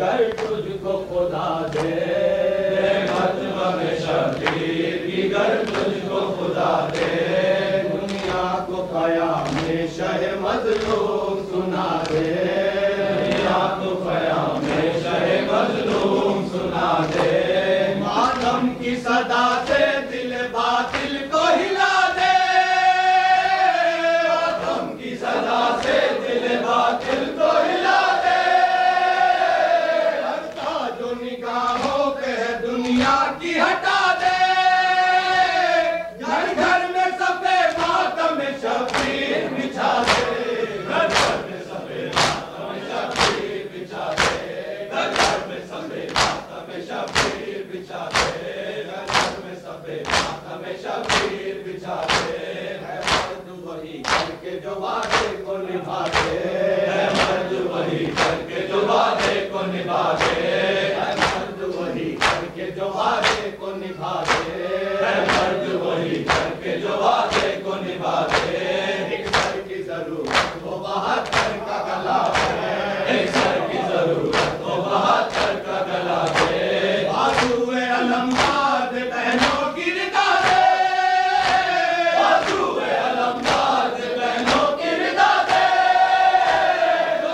گر تجھ کو خدا دے، مطلب شبیر کی گر تجھ کو خدا دے، دنیا کو قیام شہ مظلوم سنا دے، دنیا کو قیام شہ مظلوم سنا دے، ماتم کی صدا سے دل باطل کو ہلا دے، ماتم کی صدا سے دل باطل کو ہلا دے، ہٹا جو نگاہوں پہ ہے دنیا کی ہٹا دے، گھر گھر میں سفید ماتم شبیر بچھا دے، گھر گھر میں سفید ماتم شبیر بچھا دے، گھر گھر میں سفید ماتم شبیر بچھا دے، گھر گھر میں سفید ماتم شبیر بچھا دے، ہے مرد وہی کر کے جو وعدے کو نبھا دے، ہے مرد وہی کر کے جو وعدے کو نبھا دے، ہے مرد وہی کر کے جو وعدے کو نبھا دے، ہے مرد وہی کر کے جو وعدے کو نبھا دے، ایک سر کی ضرورت ہو 72 کا گلا ہے، ایک سر کی ضرورت ہو 72 کا گلا دے، بازوئے علمدار بہنوں کی ردا دے، بازوئے علمدار بہنوں کی ردا دے، جو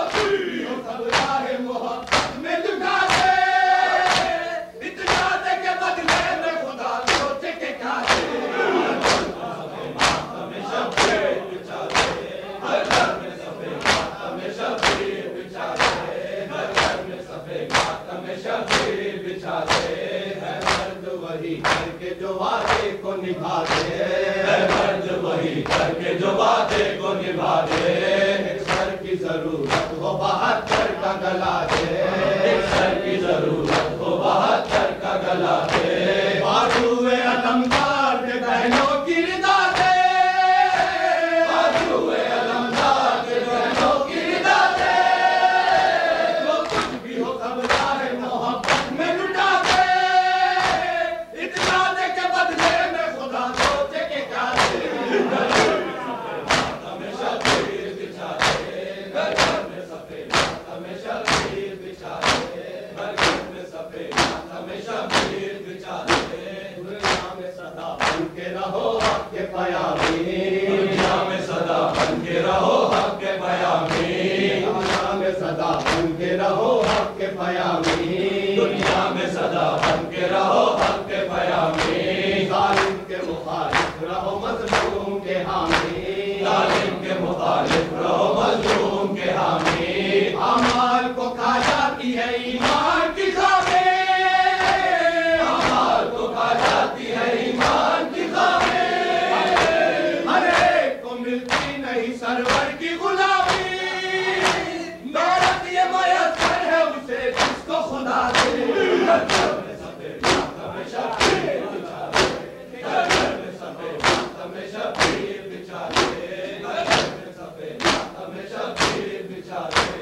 سب راہ محبت میں جھکا دے، اتنا دے کے بدلے میں خدا سوچے کہ کیا دے، ماتم شبیر بچھا دے، گھر گھر میں سفید ماتم شبیر بچھا دے، گھر گھر میں سفید ماتم شبیر بچھا دے، ہے مرد وہی کر کے جو وعدے کو نبھا دے، ہے مرد وہی کر کے جو وعدے کو نبھا دے، ایک سر کی ضرورت ہو 72 کا گلا دے، ایک سر کی ضرورت ہو 72 کا گلا دے، بازوئے علمدار بہنوں کی ردا دے، بازوئے علمدار بہنوں کی ردا دے، جو کچھ بھی ہو سب راہ محبت میں لٹا دے، اتنا دے کے بدلے میں خدا سوچے کہ کیا دے، ماتم شبیر بچھا دے، گھر گھر میں سفید ماتم شبیر بچھا دے، گھر گھر میں سفید ماتم شبیر بچھا دے، دنیا میں صدا بن کے رہو حق کے پیامی، دنیا میں صدا بن کے رہو حق کے پیامی، دنیا میں صدا بن کے رہو حق کے پیامی، دنیا میں صدا بن کے رہو حق کے پیامی، ظالم کے مخالف رہو مظلوم کے حامی، ظالم کے مخالف رہو مظلوم کے حامی، اعمال کو کھا جاتی ہے ایمان کی خامیں، اعمال کو کھا جاتی ہے ایمان کی خامیں، ہر ایک کو ملتی نہیں سرور کی غلامی، دولت یہ میسر ہے اسے جس کو خدا دے، گھر گھر میں سفید ماتم شبیر بچھا دے، گھر گھر میں سفید ماتم شبیر بچھا دے، گھر گھر میں سفید ماتم شبیر بچھا دے،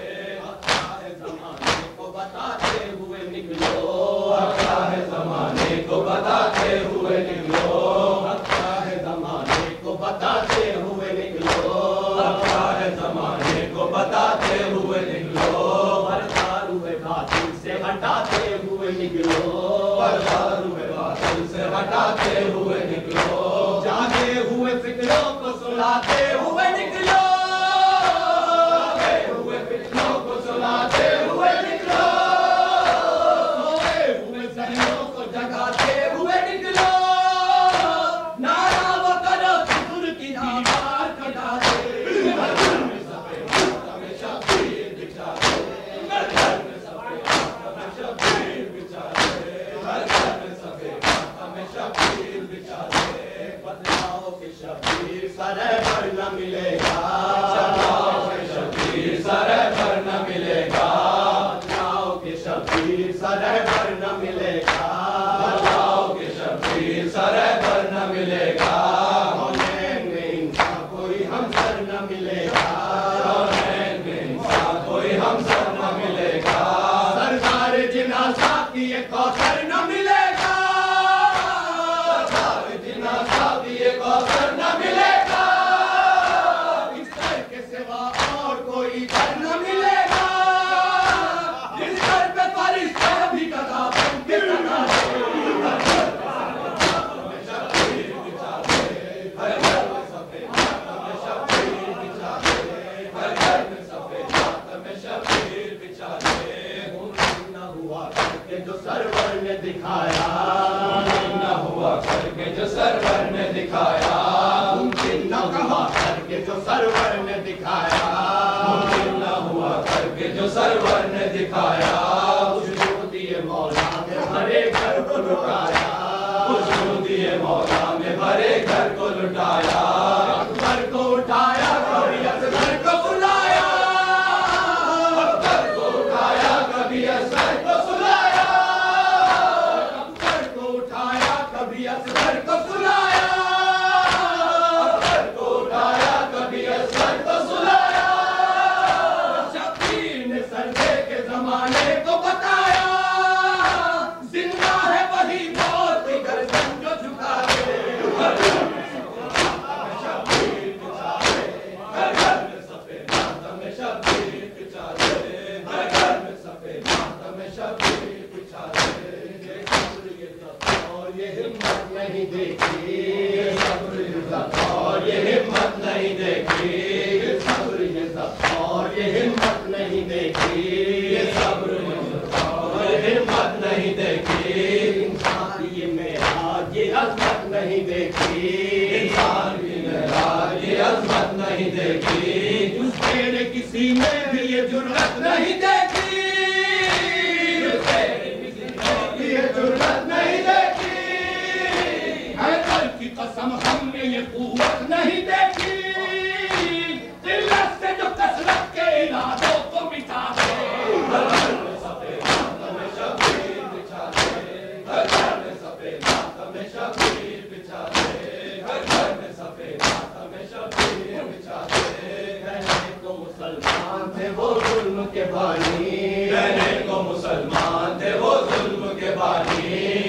ہے زمانے کو بتاتے ہوئے نکلو، حقہ ہے زمانے کو بتاتے ہوئے نکلو، حقہ ہے زمانے کو بتاتے ہوئے نکلو، حقہ ہے زمانے کو بتاتے ہوئے نکلو، پردار ہوئے باطل سے ہٹاتے ہوئے نکلو، پردار ہوئے باطل سے ہٹاتے ہوئے نکلو، جاگے ہوئے فکروں کو سلاتے ہوئے نکلو، جاگے ہوئے فتنوں کو سلاتے ہوئے نکلو، سوئے ہوئے ذہنوں کو جگاتے ہوئے نکلو، نعرہ وہ کرو کفر کی دیوار کٹا دے، گھر گھر میں سفید ماتم شبیر بچھا دے، گھر گھر میں سفید ماتم شبیر بچھا دے، گھر گھر میں سفید ماتم شبیر بچھا دے، بدلاؤ کے شبیر سرے پر نہ ملے گا، بدلاؤ کے شبیر سرے پر نہ ملے گا، بدلاؤ کے شبیر سرے پر نہ ملے گا، بدلاؤ کے شبیر سرے پر نہ ملے گا، کونین میں انسان کوئی ہمسر نہ ملے گا، کونین میں انسان کوئی ہمسر نہ ملے گا، سردار جنازہ کی یہ کوثر نہ ملے گا، سردار جنازہ بھی یہ کوثر نہ ملے گا، اس در کے سوا اور کوئی در نہ ملے گا، جس در پہ کے جو سرور نے دکھایا ممکن نہ ہوا کر کے جو سرور نے دکھایا ممکن نہ ہوا کر کے جو سرور نے دکھایا خوشبو دیے مولا میں بھرے گھر کو لٹایا خوشبو دیے مولا میں بھرے گھر کو لٹایا اکبر کو اٹھایا کبھی اصغر کو سلایا اکبر کو اٹھایا کبھی اصغر کو سلایا اکبر کو اٹھایا کبھی اصغر کو سلایا اکبر کو اٹھایا کبھی اصغر کو سلایا شبیر نے سردے کے زمانے کو بتایا زندہ ہے وہی موت کی گردن جو جھکا دے نہیں دیکھی یہ صبر اور یہ ہمت نہیں دیکھی یہ صبر اور ہمت نہیں دیکھی انسان یہ معراج یہ عظمت نہیں دیکھی انسان کی معراج یہ عظمت نہیں دیکھی اس تیرے کسی میں بھی یہ جرأت نہیں دیکھی یہ جرأت نہیں دیکھی حیدر کی قسم ہم نے یہ قوت نہیں دیکھی قلت سے جو کثرت کے ارادوں کو مٹا دے مسلمان تھے وہ ظلم کے بانی کہنے کو مسلمان تھے وہ ظلم کے بانی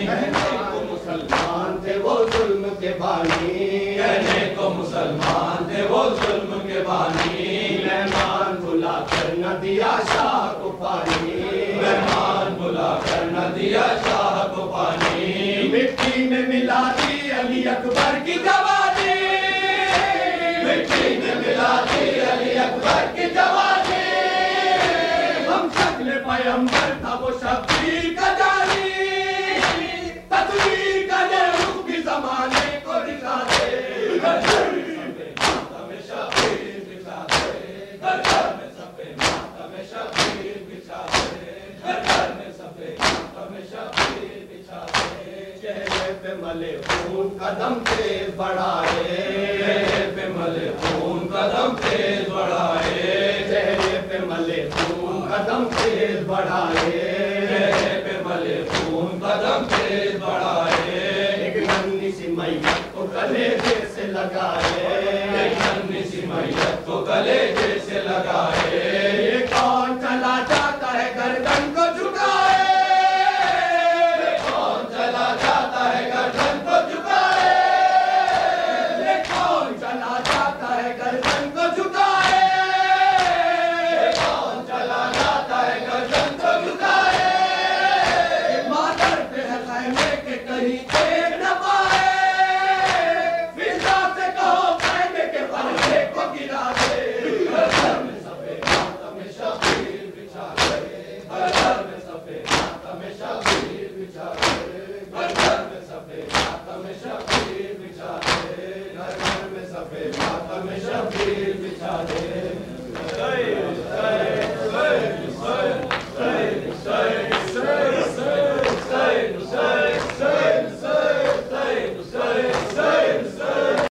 کہنے کو مسلمان تھے وہ ظلم کے بانی کہنے کو مسلمان تھے وہ ظلم کے بانی مہمان بلا کر نہ دیا شاہ کو پانی مہمان بلا کر نہ دیا شاہ کو پانی مٹی میں ملا دی علی اکبر کی جوانی مٹی میں ملا دی علی اکبر کی جوانی ہم شکل پیمبر تھا وہ شبیر کا جانی تصویر کا یہ رخ بھی زمانے کو دکھا دے چہرے پہ ملے خون قدم تیز بڑھائے چہرے پہ ملے خون قدم تیز بڑھائے چہرے پہ ملے خون قدم تیز بڑھائے چہرے پہ ملے خون قدم تیز بڑھائے ایک ننھی سی میت کو کلیجے سے لگائے ایک ننھی سی میت کو کلیجے سے لگائے یہ کون چلا جاتا ہے گردن کو جھکائے کون چلا جاتا ہے گردن کو جھکائے یہ کون چلا جاتا ہے گردن کو جھکائے کون چلا جاتا ہے گردن کو جھکائے مادر پہ ہے خیمے کے کہیں دیکھ نہ پائے فضا سے کہو خیمے کے پردے کو گرا دے گھر میں سفید ماتم شبیر بچھا دے گھر میں سفید ماتم شبیر بچھا دے گھر میں سفید ماتم شبیر بچھا دے گھر میں سفید ماتم شبیر بچھا دے